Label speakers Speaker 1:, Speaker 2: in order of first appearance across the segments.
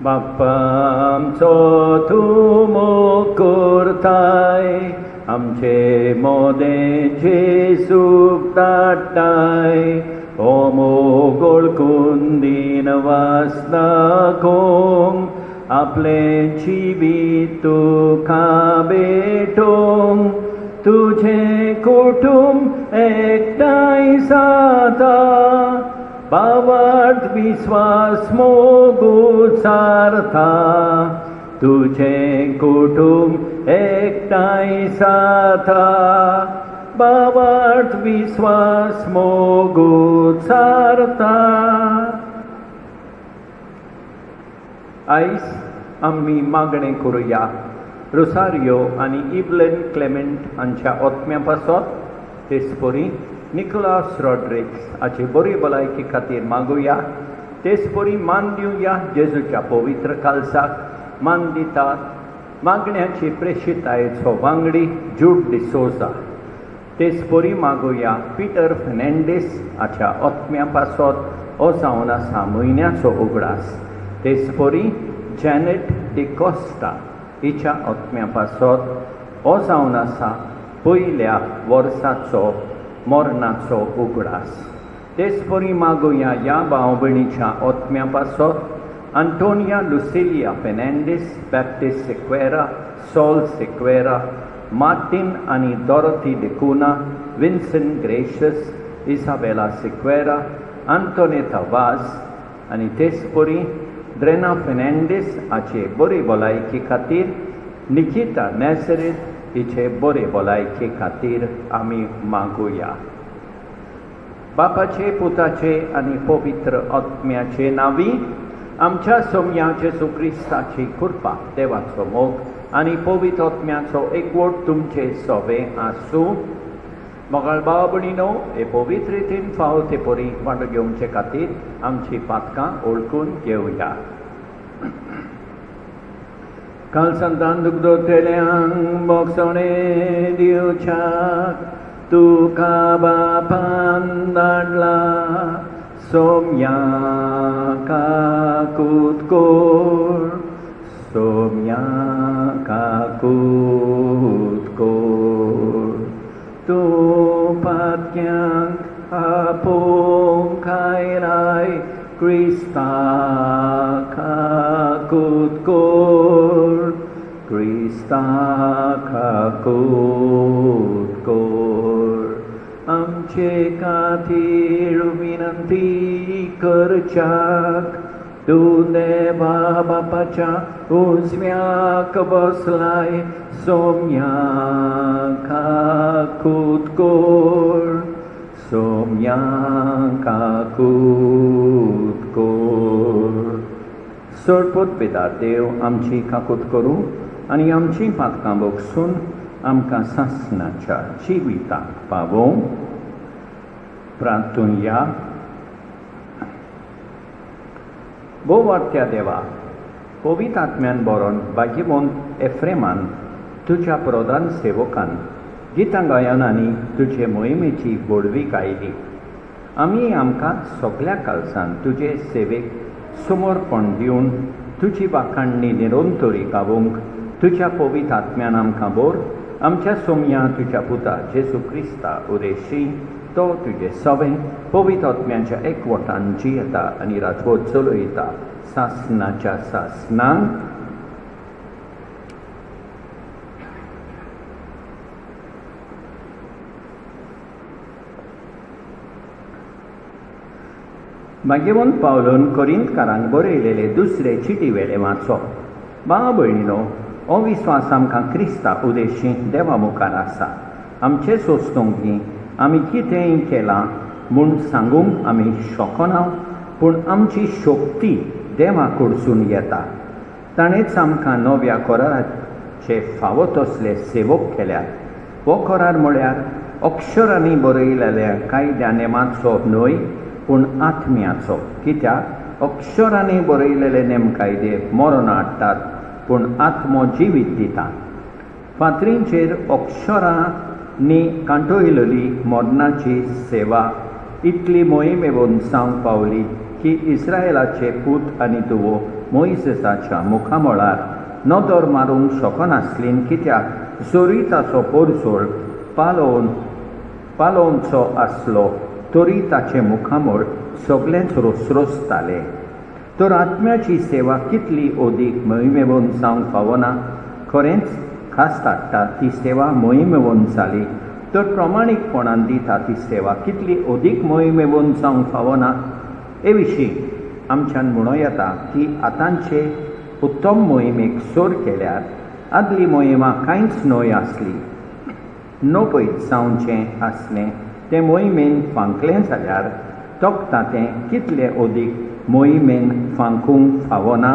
Speaker 1: बाप्पा आमचो तूं मुकुरताय, आमचे मोदे जेसूक धाडटाय. हो मोगोळ कुंदीन वासनाकोंक, आपले जिवीत तुका भेटोंक. तुझे कुटुंब एकठांय जाता, भावार्थ विश्वास मोगूत सारता. तुझे कुटुंब एकठांय जाता, भावार्थ विश्वास मोगूत सारता. आयज आमी मागणें करुया रोसारियो आनी इब्लेन क्लेमेंट हांच्या ओतम्या पासत. तेचपरी निकोलास रॉड्रिग्स हाची बरी भलायकी खातीर मागुया. तेचपरी मान दिवया जेजूच्या पवित्र कालसाक. मान दितात मागण्याची प्रेशितायेचो वांगडी जूड डिसोजा. तेचपरी मागुया पिटर फेर्नांडीस हाच्या ओतम्या पासत हो जावन आसा म्हयन्याचो उगडास. तेचपरी जॅनेट डिकोस्टा हिच्या ओतम्या पासत हो जावन आसा पयल्या वर्साचो मरणाचो उगडास. तेचपरी मागुया ह्या भाव भयणीच्या ओतम्या पासत Antonia Lucilia Fernandes, Baptist Sequeira, Saul Sequeira, Martin आनी Dorothy D'Cunha, Vincent Gracias, Isabella Sequeira, Antoneta Vaz आनी तेचपरी ड्रेना फेर्नांडीस हाचे बरे भलायकी खातीर. निकिता नॅझरेथ हिचे बरे भलायकी खातीर आमी मागुया. बापाचे, पुताचे आनी पवित्र आत्म्याचे नांवी. आमच्या सोम्या जेजू क्रिस्ताची कृपा, देवाचो मोग आनी पवित्र आत्म्याचो एकवट तुमचे सोबे आसूं. मोगाळ भाव भयणीनो, हे पवित्र रितीन फावो ते परी वांटो घेवचे खातीर आमची पातकां ओळखून घेवया. काल संतान दुखदोतेल्यांक मोगसोणे दिवच्याक तुका बापान धाडला. सोम्या काकूत कोर, सोम्या काकूत कोर. तूं पातक्यांक आपोवंक आयलाय, क्रिस्ताक काकूत कोर, क्रिस्ताक काकूत कोर. आमचे खातीर विनंती करच्याक तूं देवा बापाच्या उजव्याक बसलाय. सोम्या काकूत कोर, सोम्या काकूत कोर. सोडपोत बेदार देव आमची काकूत करूं आनी आमची पातकां बोगसून आमकां सासणाच्या जिविताक पावोवं. प्रार्थुया. भोवार्थ्या देवा, पवित्र आत्म्यान बरोवन भाग्यवंत एफ्रेमान तुज्या प्रधान सेवकान गितां गायनांनी तुजे मोहिमेची बोडवीक आयली. आमी आमकां सगळ्या कालसान तुजे सेवेक समर्पण दिवन तुजी वाखाणणी निरंतरी गावूंक तुज्या पवित्र आत्म्यान आमकां बोर. आमच्या सोम्या तुज्या पुता जेजू क्रिस्ता उदेशी तो तुजे सवें पवित्र आत्म्याच्या एकवटान जियेता आनी राजवट चलयता सासणाच्या सासणांक. भाग्यवंत पावलोन कोरिंतकारांक बरयलेले दुसरे चिटी वेले वाचो. भाव भयणीनो, हो विस्वास आमकां क्रिस्ता उदेशी देवा मुखार आसा. आमचे सोंसतोंकी आमी कितेंय केलां म्हूण सांगूंक आमी शकना, पूण आमची शक्ती देवा कडसून येता. ताणेंच आमकां नव्या कराराचे फावो तसले सेवक केल्यात. हो करार म्हळ्यार अक्षरांनी बरयलेल्या कायद्या नेमाचो न्हय, पूण आत्म्याचो. कित्याक अक्षरांनी बरयलेले नेम कायदे मरण हाडटात, पूण आत्मो जिवीत दिता. फातरींचेर अक्षरांनी कांटोयलेली मरणाची सेवा इतली मोहिमेवून जावंक पावली की इस्रायलाचे पूत आनी धुवो मोइसेसाच्या मुखामळार नदर मारूंक शकनासली कित्याक जोरी ताचो पोरजोळ पालोवचो आसलो तरी ताचे मुखामळ सगळेंच रोसरोसताले. तर आत्म्याची सेवा कितली ओदीक मोहिमेवन जावंक फावना. खरेंच खास धाडटा ती सेवा मोहिमेवन जाली तर प्रमाणीकपणान दिता ती सेवा कितली ओदीक मोहिमेवन जावंक फावना. हे विशीं आमच्यान म्हणूं येता की आतांचे उत्तम मोहिमेक सोर केल्यार आदली मोहिमा कांयच न्हय आसली. नोपयत जावचें आसलें तें मोहिमेन फांकलें जाल्यार तोखता तें कितलें ओदीक मोहिमेन फांकूंक फावना.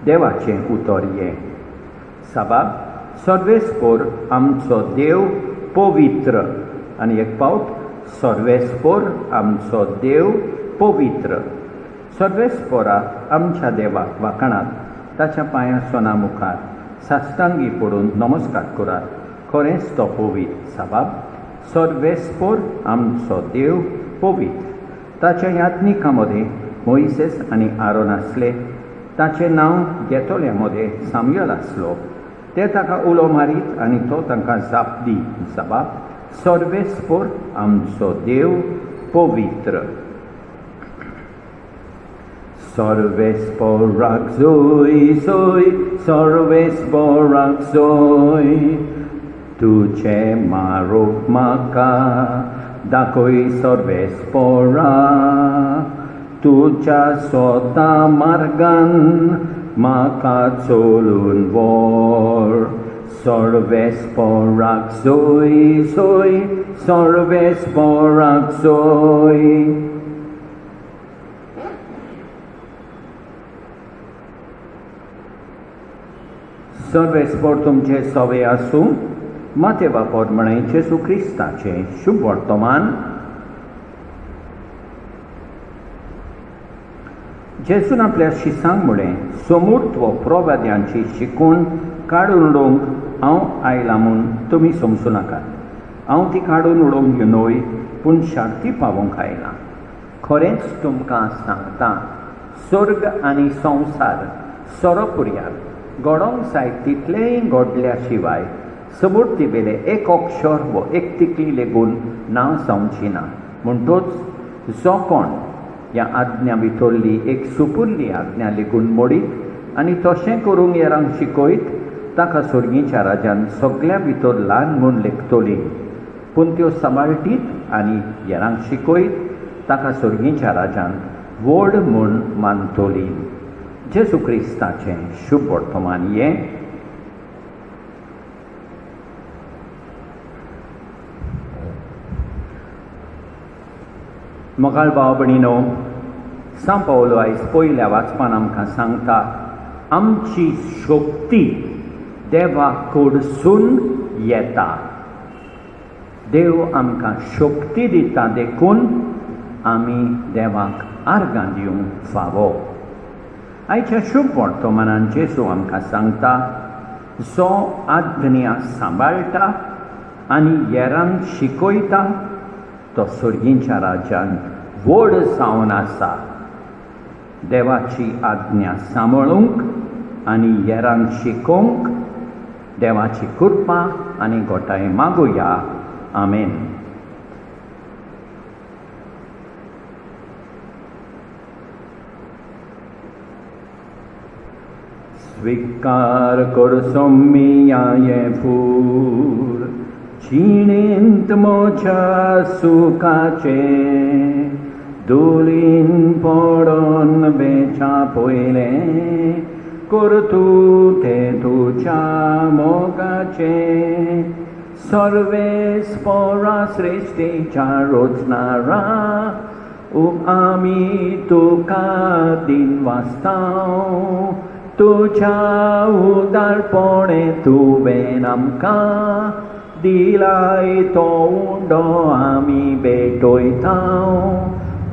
Speaker 1: देवाचें उतर हें. साबाब सर्वेस्पोर आमचो देव पवित्र. आनी एक पावट सर्वेस्पोर आमचो देव पवित्र. सर्वेस्पोरा आमच्या देवाक वाकणात ताच्या पांयां सोना मुखार साश्टांगी पडून नमस्कार करात. खरेंच तो पवित्र. साबाब सर्वेस्पोर आमचो देव पवित्र. ताच्या याज्ञिकां मदें मोइसेस आनी आरोन आसले. ताचें नांव घेतोल्या मदें साम्युएल आसलो. ते ताका उलो मारीत आनी तो तांकां जाप दी. साबाब सर्वेस्पोर आमचो देव पवित्र. सर्वेस्पोराक जोय जोय सर्वेस्पोराक जोय. तुझे मारूक म्हाका दाखय सर्वेस्पोरा. तुज्या स्वता मार्गान म्हाका चलून व्हर. सर्वेस्पोराक जोय जोय सर्वेस्पोराक जोय. सर्वेस्पोर तुमचे सवे आसूं. माते वापर म्हणे जेसू क्रिस्ताचे शुभ वर्तमान. जेसून आपल्या शिसांक म्हळें समूर्त व प्रवाद्यांची शिकवण काडून उडोवंक हांव आयलां म्हूण तुमी समजूं नाकात. हांव ती काडून उडोवंक न्हय पूण शांती पावोवंक आयलां. खरेंच तुमकां सांगता स्वर्ग आनी संवसार सोरोपुर्याक घडोवंक जाय तितलेंय घडल्या शिवाय समूर्ती बेले एक अक्षर व एक तिकली लेगून नांव जावची ना. म्हणटूच जो कोण ह्या आज्ञा भितरली एक सुपुर्ली आज्ञा लेगून मोडीत आनी तशें करूंक हेरांक शिकयत ताका स्वर्गीच्या राज्यान सगळ्या भितर ल्हान म्हूण लेखतली. पूण त्यो सांबाळटीत आनी हेरांक शिकयत ताका स्वर्गीच्या राज्यान व्हड म्हूण मानतली. जेसू क्रिस्ताचें शुभ वर्तमान हें. मोगाळ भाव भयणीनो, सान पावलो आयज पयल्या वाचपान आमकां सांगता आमची शक्ती देवा कडसून येता. देव आमकां शक्ती दिता देखून आमी देवाक आर्गां दिवंक फावो. आयच्या शुभ वर्तमानान जेसू आमकां सांगता जो आज्ञा सांबाळटा आनी हेरांक शिकयता तो स्वर्गीच्या राज्यान व्हड जावन आसा. देवाची आज्ञा सांबाळूंक आनी हेरांक शिकोवंक देवाची कृपा आनी घोटाय मागुया. आमेन. स्वीकार कर सोम्मियाये फूल जिणेंत म्हज्या सुखाचे. धुलीन पडोन बेच्या पयलें कर तूं तें तुज्या मोगाचे. सर्वेस्पोरा श्रेश्ठीच्या रोजनारा आमी तुका दिन वाचतां. तुज्या उदारपणे तुवें आमकां दिलाय तो उंडो आमी भेटयता.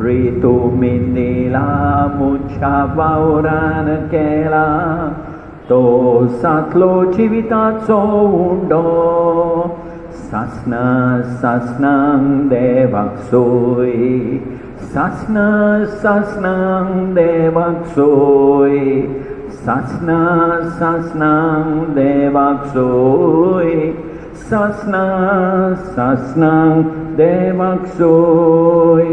Speaker 1: रितू मिनेला मुझ्या वावरान केला तो सातलो जिविताचो उंडो. सासना सासनांक देवाक सोय सासना सासनां देवाक सोय सासना सासनां देवाक सोय सासना सासनां देवाक सोय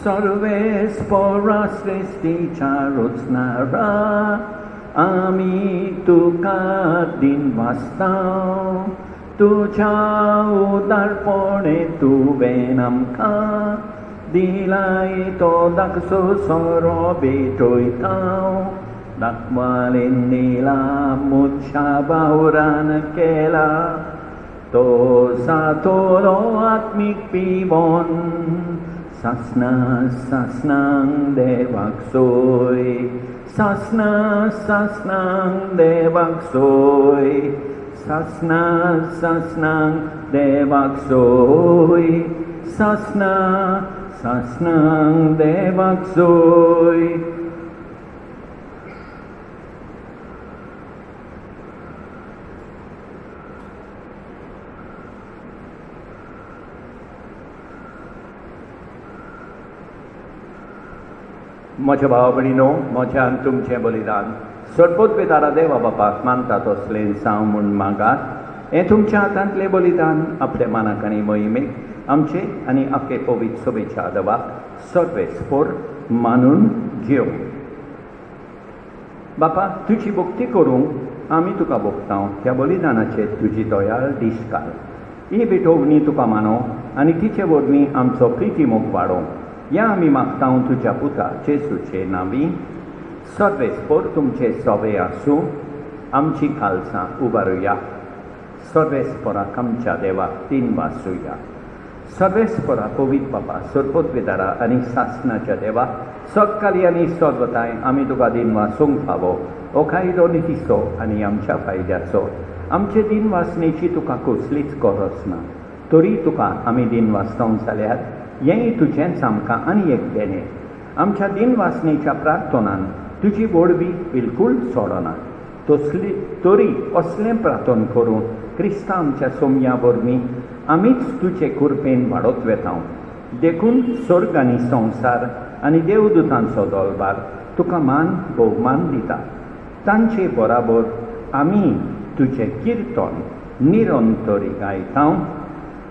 Speaker 1: सर्वेस्परा सृष्टीच्या रचणारा आम्ही तुका दिन वाचतां तुझ्या उदारपणे तुवें आमकां दिलाय तो धाकसो सोरो भेटयतां दाखवालेला मुच्या वावरान केला तो सातोलो आत्मीक पिवोन सासना सासनां देवाक सोय सासना सासनां देवाक सोय सासना सासनां देवाक सोय सासना सासनां देवाक सोय म्हज्या भावा भयणीनो म्हज्यान तुमचें बलिदान सरपोत पितारा देवा बापाक मानता तसलें जावं म्हूण मागात हें तुमच्या हातांतलें बलिदान आपल्या मानाक आनी मोहिमेक आमचे आनी आख्खे पवित्र सभेच्या आदवाक सर्वेस्पोर मानून घेवं बापा तुजी भक्ती करूंक आमी तुका भोगतां ह्या बलिदानाचेर तुजी दयाळ दिश्काल ही भेटोवणी तुका मानो आनी तिचे वरवीं आमचो प्रिती मोग वाडोवं या आमी मागतां तुज्या पुता जेसूचे नांवी सर्वेस्पोर तुमचे सोबे आसूं आमची खालसां उबारुया सर्वेस्पोराक आमच्या देवाक तीन वासुया सर्वेस्पोरा पवित्र बापा सरपोत विदारा आनी सासनाच्या देवा सकाळी आनी सदवताय आमी तुका दिन वासूंक फावो हो कायदो नितीचो आनी आमच्या फायद्याचो आमचे दिन वासनेची तुका कसलीच गरज ना तरी तुका आमी दिन वाचूंक जाल्यार हेंय तुजेंच आमकां आनी एक देणें आमच्या दिन वासनेच्या प्रार्थनान तुजी वडवी बिलकूल सोडना तरी असलें प्रार्थन करून क्रिस्तां आमच्या सोमया वरवीं आमीच तुजे कृपेन वाडत वेतां देखून स्वर्ग आनी संवसार आनी देवदूतांचो दरबार तुका मान भोवमान दिता तांचे बराबर आमी तुजें किर्तन निरंतरी गायतां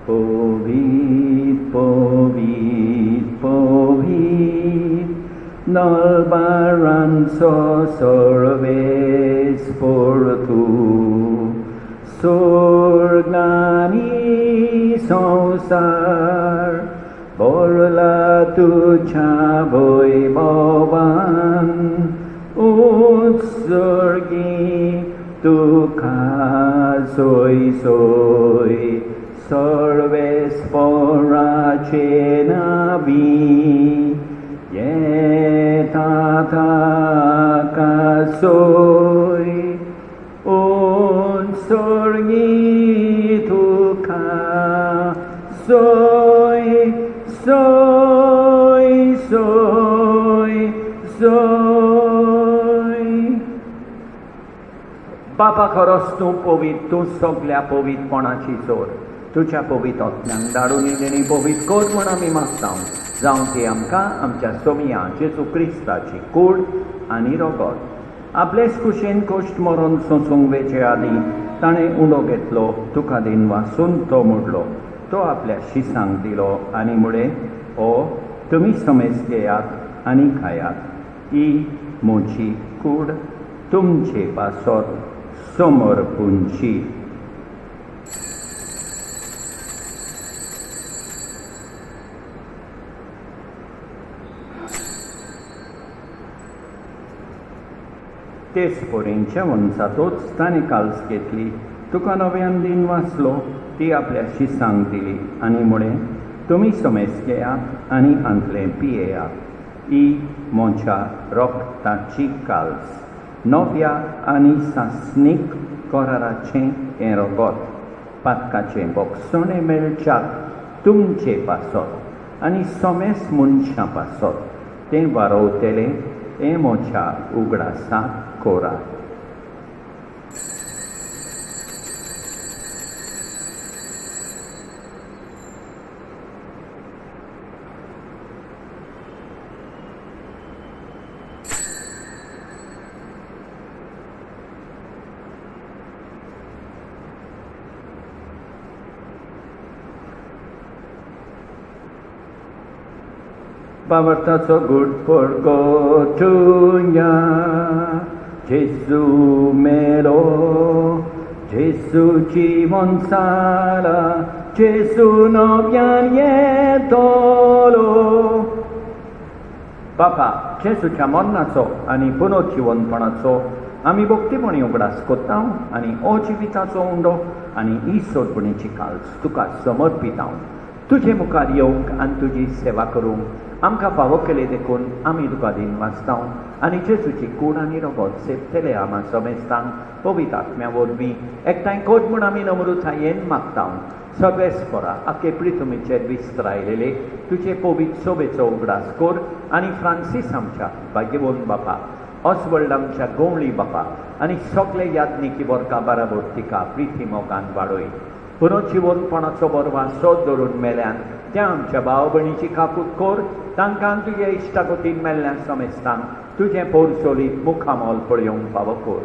Speaker 1: Povit, povit, povit, nalbaranso sorves por tu, sorgani sausar, borla tucha voivovan, utsorgi tuka soy, सर्वेस्पोरा नावी ये ताता कासोय उत्सर्गी तुका सोय सोय सोय सोय बापा खरोच तूं पवित्र तूं सगळ्या पवित्रपणाची सोर तुझ्या पवित्रांतल्यान धाडून इल्लेली पवित्र कोर म्हूण आमी मागतां जावं ती आमकां आमच्या सोमया जेजू क्रिस्ताची कूड आनी रोगोत आपलेच कुशेन कोश्ट मरोन सोंसूंक वेचे आदीं ताणें उंडो घेतलो तुका दिन वासून तो मोडलो तो आपल्या शिसांक दिलो आनी मुळे ओ तुमी समेज घेयात आनी खायात ही म्हजी कूड तुमचे पासत समर्पूंची तेच पोरेंच्या वंशातोच ताणें काल्स घेतली तुका नव्यान दिन वाचलो ती आपल्या शिसांक दिली आनी म्हळें तुमी समेज घेयात आनी आंतलें पियेयात ही म्हज्या रोगताची काल्स नव्या आनी सासणीक कराराचें हें रोगोत पातकाचें बोगसणें मेळच्याक तुमचे पासत आनी सोमेस मनशां पासत तें वारोवतलें हें म्हज्या उगडासाक कोरात. Pavartaso good for Gotunya, Jesu melo, Jesu Jivon sala, Jesu novian yetolo. Papa, Jesu chamonnaso, ani puno jiwonpanaso, आमी भक्तीपणी उगडास कोत्तां आनी अजिविताचो उंडो आनी ईश्वरपणीची काल्स तुका समर्पितां. तुजे मुखार येवंक आनी तुजी सेवा करूंक आमकां फावो केले देखून आमी तुका दिन वाचतां आनी जेजूची कूड आनी रगत सेपतले आमा समेस्तांक पवित्र आत्म्या वरवीं एकठांय कोट म्हूण आमी नम्रतायेन मागतां. सर्वेस्परा आखे पृथ्वीचेर विस्तारायलेले तुजे पवित्र सोबेचो उगडास कोर आनी फ्रांसीस आमच्या भाग्यवन बापा, ऑस्वल्ड आमच्या गोवळी बापा आनी सगळे याज्ञिकी वर्गां बराबर तिका प्रिती मोगान वाडय. पुनर्जीवनपणाचो बरवा सोद धरून मेल्यान त्या आमच्या भाव भयणीची काकूट कोर, तांकां तुजे इश्टागतीन मेल्ल्या समेस्तांक तुजें पोरसोलीत मुखामोल पळयोवंक फावो कोर.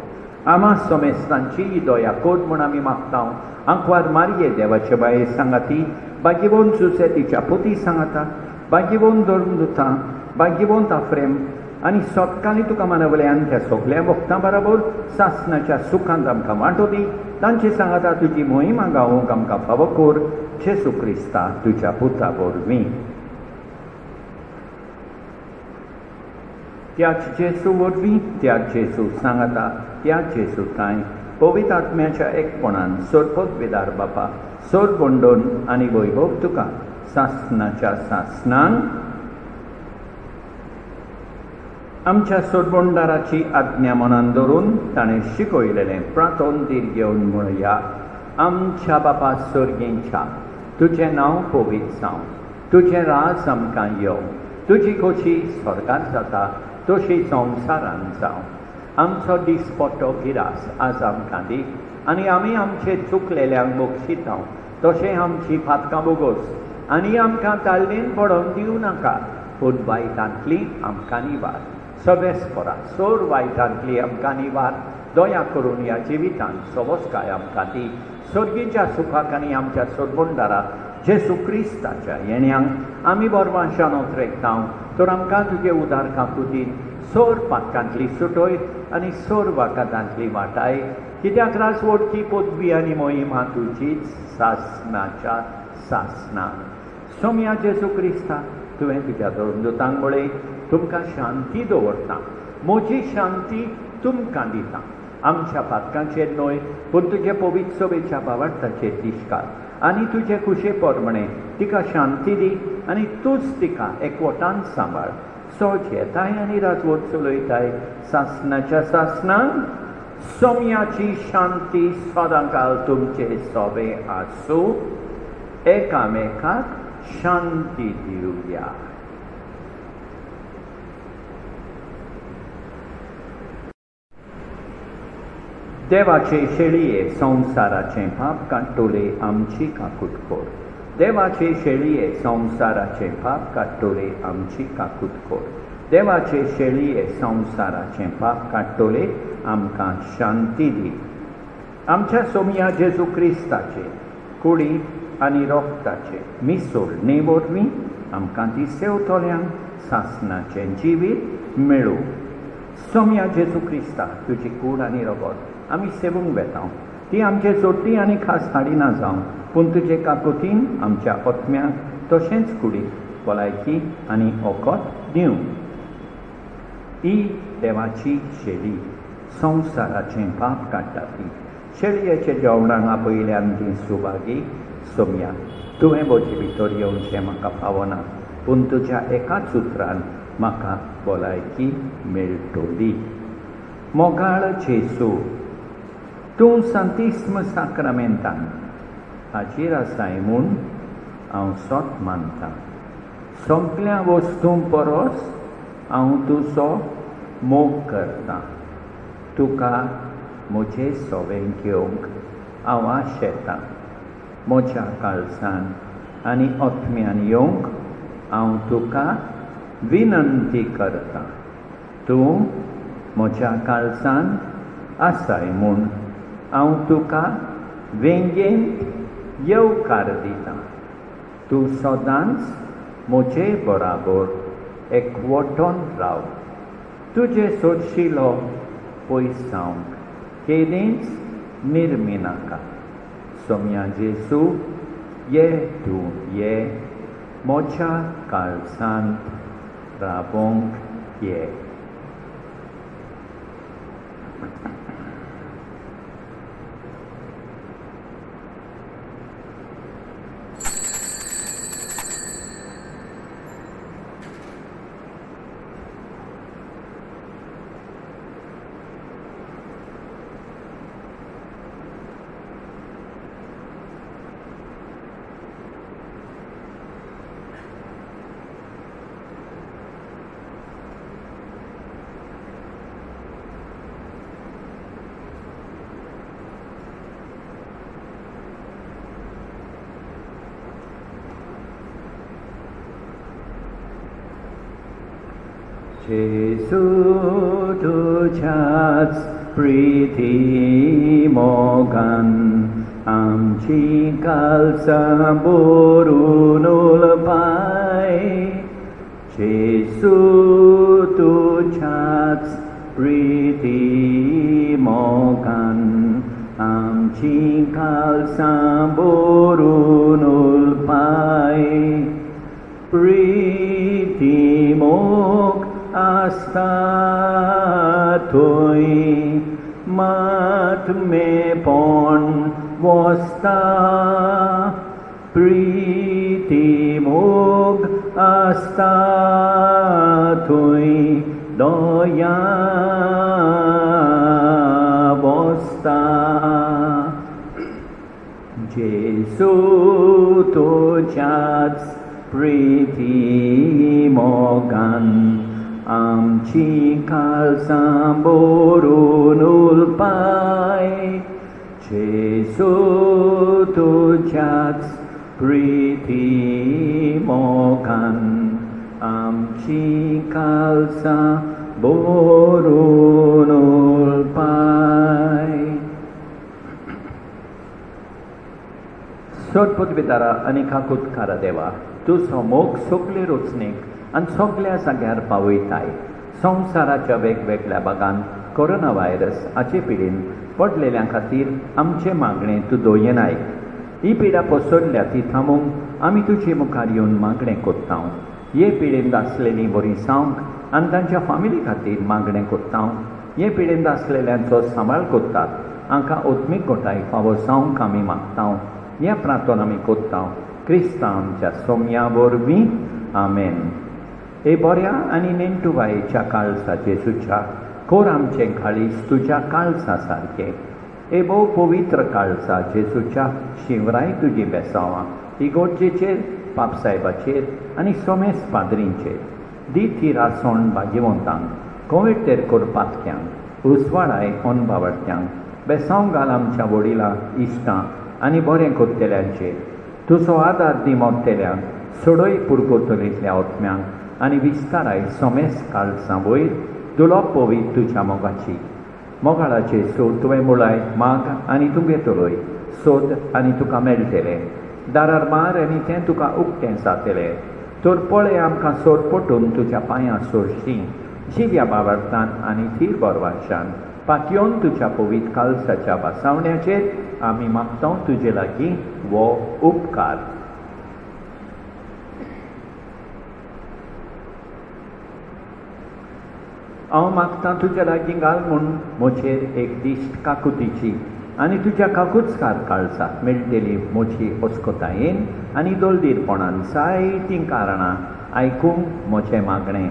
Speaker 1: आमा समेस्तांची ही दया कोर म्हूण आमी मागतां. आंकवार मारये देवाचे बाये सांगाती, भाग्यवन सुसे तिच्या पुती सांगाता, भाग्यवन धर्मदुतां, भाग्यवंत आफ्रेम आनी सोदकाली तुका मानवल्यान त्या सगळ्या भक्तां बरोबर सासणाच्या सुखांत आमकां वांटो दी. तांचे सांगाता तुजी मोहीम गावूंक आमकां फावो कोर. जेसू क्रिस्ता तुज्या पुता वरवीं. त्याच जेसू वरवीं, त्याच जेसू सांगाता, त्याच जेसू तांय पवित्र आत्म्याच्या एकपणान सोरपत विदार बापा सोर बंडोन आनी वैभव तुका सासणाच्या सासणान आमच्या सोडबोंडाराची आज्ञा मनान धरून ताणें शिकयलेलें प्रार्थोन धीर घेवन म्हणया. आमच्या बापा सर्गेंच्या, तुजें नांव पवित्र जावं, तुजें राज आमकां येवं, तुजी खोशी स्वर्गांत जाता तशी संवसारांत जावं. आमचो दिसपट्टो गिरास आज आमकां दी आनी आमी आमचे चुकलेल्यांक बक्षितां तशें आमची फातकां बोगोस आनी आमकां तालमेन पडोवन दिवं नाका, पूण वायटांतली आमकां निवार. सर्वेस्परा सोर वायटांतली आमकां निवार. दया करून ह्या जिवितांत सवस्काय आमकां दी. सर्गीच्या सुखाक आनी आमच्या सोडबोंडारा जेसू क्रिस्ताच्या येण्याक आमी बरवां शानोत रेखतां. तर आमकां तुजे उदार काकुतीन सोर पातकांतली सुटोय आनी सोर वाकातांतली वाटाय. कित्याक राजवटची पदवी आनी मोहिमा तुजीच सासणाच्या सासना. सोम्या जेसू क्रिस्ता, तुवें तुज्या धर्मदुतांक म्हळें, तुमकां शांती दवरता, म्हजी शांती तुमकां दिता. आमच्या पातकांचेर न्हय पूण तुजे पवित्र सोबेच्या भावार्थाचेर दिश्काल आनी तुजे कुशे पोरमणें तिका शांती दी आनी तूंच तिका एकवटान सांबाळ. सोज येताय आनी राजवट चलयताय सासणाच्या सासणान. सोम्याची शांती सदांकाल तुमचे सोबे आसूं. एकामेकाक शांती दिवया. देवाचे शेळये संवसाराचें पाप काडटोले आमची काकूट कोर. देवाचे शेळये संवसाराचें पाप काडटोले आमची काकूट कोर. देवाचे शेळये संवसाराचें पाप काडटोले आमकां शांती दी. आमच्या सोम्या जेजू क्रिस्ताचे कुडी आनी रोगताचे मिसोळणे वरवीं आमकां दिसेवतल्यांक सासणाचें जिवीत मेळूं. सोम्या जेजू क्रिस्ता, तुजी कूड आनी रगत आमी सेवूंक वेतां. ती आमचे जोडटी आनी खास हाडिना जावं, पूण तुजे काकुतीन आमच्या आत्म्याक तशेंच कुडीक भलायकी आनी ओकोत दिवं. ही देवाची शेळी संवसाराचें पाप काडटा ती. शेळयेच्या जेवणाक आपयल्यान ती सुभागी. सोम्या, तुवें म्हजे भितर येवचें म्हाका फावना, पूण तुज्या एकाच उतरान म्हाका भलायकी मेळटली. मोगाळ जेसू, तूं सांतिस्म साक्रामेंतान हाजीर आसाय म्हूण हांव सोत मानतां. सोगल्या वस्तूं परस हांव तुजो मोग करतां. तुका म्हजें सोवें घेवंक हांव आशेतां. म्हज्या काळजान आनी ओतम्यान येवंक हांव तुका विनंती करतां. तूं म्हज्या काळजान आसाय म्हूण हांव तुका वेंगेन येवकार दितां. तूं सदांच म्हजे बराबर एकवटोन राव. तुजे सोडशिलो पयस जावंक केदींच निर्मी नाका. सोम्या जेजू, ये तूं ये म्हज्या काळजांत राबोंक ये. जेजू तुझ्याच प्रिती मोगान आमची काळजां भरून उलपाय. जेजू तुझ्याच प्रिती मोगान आमची काळजां भरून उलपाय. प्रिती मोग आस्ता थंय मातमेपण वसता. प्रिती मोग आस्ता थंय दया बसता. जेजू तुझ्याच प्रिती मोगान आमची काळजां भरून उलपाय. जेजू तुझ्याच प्रिती मोगान आमची काळजां भरून उलपाय. सोदपुतभितारा आनी काकुतकारा देवा, तुजो मोग सगले रचणेक आनी सगल्या जाग्यार पावयताय. संवसाराच्या वेगवेगळ्या भागांत कोरोना व्हायरस हाचे पिडेन पडलेल्या खातीर आमचे मागणें तूं दोयनाय. ही पिडा पसरल्या ती थांबोवंक आमी तुजे मुखार येवन मागणें कोत्तां. हे पिडेन आसलेलीं बरीं जावंक आनी तांच्या फामिली खातीर मागणें कोत्तां. हे पिडेन आसलेल्यांचो सांबाळ कोत्तात. हांकां ओत्मीक घोटाय फावो जावंक आमी मागतां. हे प्रार्थना आमी कोत्तां क्रिस्तांव आमच्या सोम्या वरवीं. आमेन. हे बऱ्या आनी नेणटुवायेच्या काळजा जेजूच्या कोर आमचें काळीज तुज्या काळजा सारकें. हे भोव पवित्र काळजा जेजूच्या शिवराय तुजी बेसांवां इगोर्जेचेर, पापसाहेबाचेर आनी सोमेस पाद्रींचेर. दी ती रासोण भाजीवंतांक, कोविड कोर पातक्यांक, उसवाडाय ओनबावडट्यांक, बेसांव घाल आमच्या वडिलां, इश्टां आनी बरें कोत्तेल्यांचेर. तुजो आदार दी मोगतेल्यांक, सोडय पुरकोतलेंतल्या ओतम्यांक आनी विस्ताराय सोमेस काळजां वयर दुलो पवीत तुज्या मोगाची. मोगाळाचे सोद तुवें मुळाय माग आनी तुगे तोलय. सोद आनी तुका मेळटलें. दारार मार आनी तें तुका उक्तें जातलें. तर पळय आमकां सोरपटून तुज्या पांयां सोरशीं. जिव्या बाबार्थान आनी थीर बरवाशान पातयोन तुज्या पवीत काळजाच्या बासावण्याचेर आमी मागतां तुजे लागीं वो उपकार. हांव मागतां तुज्या लागीं घाल म्हूण म्हजेर एक दिश्ट काकुतीची आनी तुज्या काकुचकार काळजाक मेळटली म्हजी ओस्कोतायेन आनी दोलदीरपणान जायतीं कारणां आयकूंक म्हजें मागणें.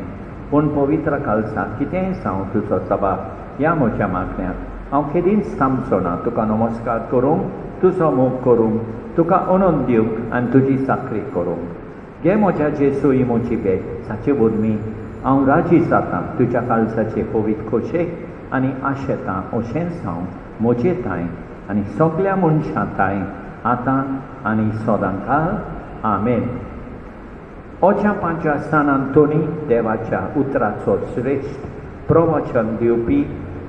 Speaker 1: पूण पवित्र काळजाक कितेंय जावं तुजो सबाब ह्या म्हज्या मागण्याक हांव केदींच थांबचो ना. तुका नमस्कार करूंक, तुजो मोग करूंक, तुका ओनोन दिवंक आनी तुजी साखरी करूंक घे म्हज्या जेसू इमोची भेट साचे बोदमी हांव राजी जातां तुज्या काळजाचे पवित्र खोशेक आनी आशेतां अशेंच हांव मोजेताय आनी सगळ्या मनशांताय आतां आनी सदांकाळ आमेन. ओच्या पांचव्या स्थानांत तोनी देवाच्या उतराचो श्रेश्ठ प्रवचन दिवपी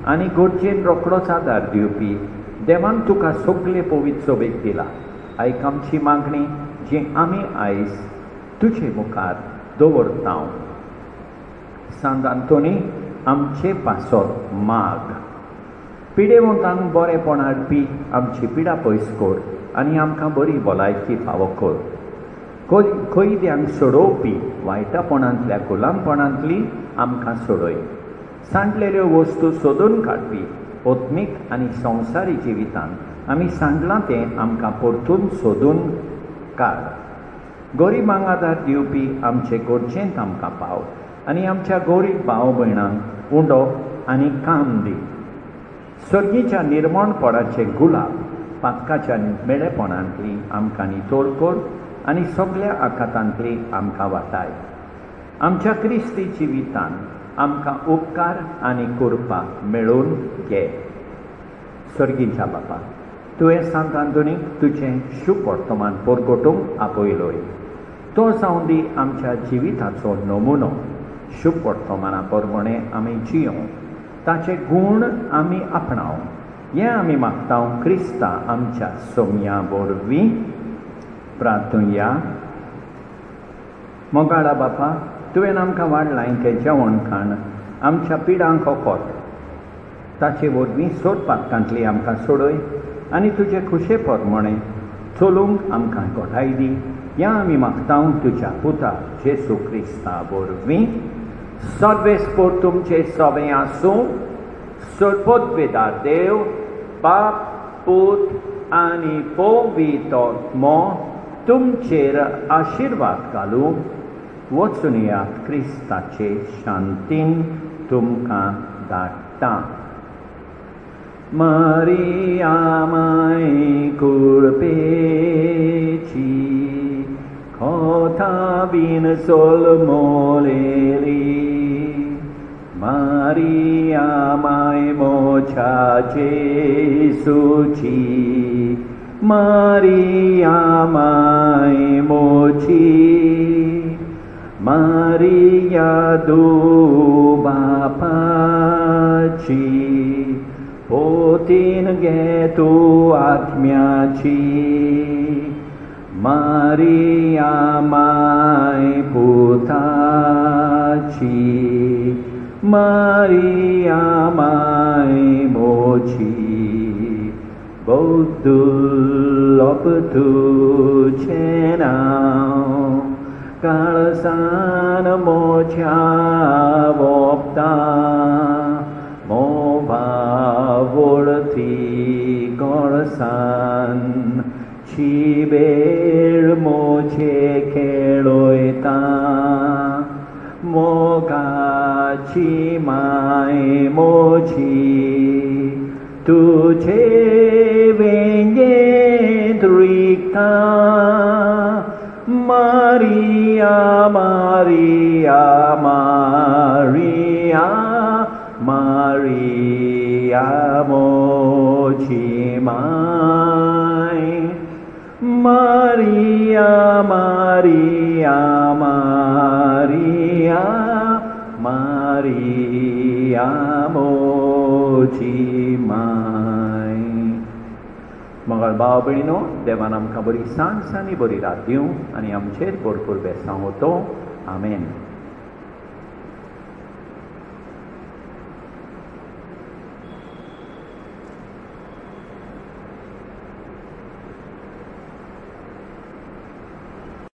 Speaker 1: आनी गरजेन रोखडोच आदार दिवपी देवान तुका सगळे पवित्र सोबेक दिला. आयक आमची मागणी जी आमी आयज तुजे मुखार दवरता. सांत आंतोनी आमचे पासोर माग. पिडेवंतांक बरेपण हाडपी आमची पिडा पयस कर आनी आमकां बरी भलायकी फावो कर. कैद्यांक सोडोवपी वायटापणांतल्या गुलामपणांतली आमकां सोडय. सांडलेल्यो वस्तू सोदून काडपी ओत्मीक आनी संवसारी जिवितान आमी सांडलां तें आमकां परतून सोदून काड. गरीबांक आदार दिवपी आमचे गरजेंत आमकां पाव आनी आमच्या गरीब भाव भयणांक उंडो आनी काम दी. सर्गीच्या निर्मणपणाचे गुलाब पातकाच्या मेळेपणांतली आमकां नितोळ कर आनी सगळ्या आकातांतली आमकां वाटाय. आमच्या क्रिस्ती जिवितान आमकां उपकार आनी कृपा मेळून घे. सर्गीच्या बापा, तुवें सांत आंतोनीक तुजें शुभ वर्तमान परगटूंक आपयलोय. तो जावन दी आमच्या जिविताचो नमुनो. शुभ वर्तमाना प्रमाणे आमी जियों, ताचे गूण आमी आपणाव. हें आमी मागता क्रिस्ता आमच्या सोम्या वरवीं. प्रार्थुया. मोगाळा बापा, तुवें आमकां वाडलाय तें जेवण खाण आमच्या पिडांक ओकोत. ताचे वरवीं सोड पातकांतली आमकां सोडय आनी तुजे खुशे प्रमाणे चलूंक आमकां घोटाय दी. हें आमी मागता तुज्या पुता जेसू क्रिस्ता वरवीं. सर्वेस्पोर तुमचे सवें आसूं. सर्वोद्वेदार देव बाप, पूत आनी पवित्र आत्मो तुमचेर आशिर्वाद घालूं. वचून येयात क्रिस्ताचे शांतीन तुमकां धाडटा. मारिया माय कुळपेची खोता बीन सोलमोलेली. मारिया माय मोच्या जेसूची. मारिया माय मोची. मारिया दू बापाची. पोतीन घे तूं आत्म्याची. मारिया माय पुताची. मारिया माय मोची. बौद्धुल्लोप तुजें नांव काळसान मोच्या वोपता. मोभावळती गोळसान शिबेळ मोचे खेळोयता. मोगाची माय मोची तुझे वेंगेंत रिगता. मारिया मारिया मारिया मारिया मोची माय. मारिया मारिया मारिया मारिया मोची माय. मगर भाव भयणीनो, देवान आमकां बरी सांज आनी बरी रात दिवं आनी आमचेर भरपूर बेसांव होतो. आमेन.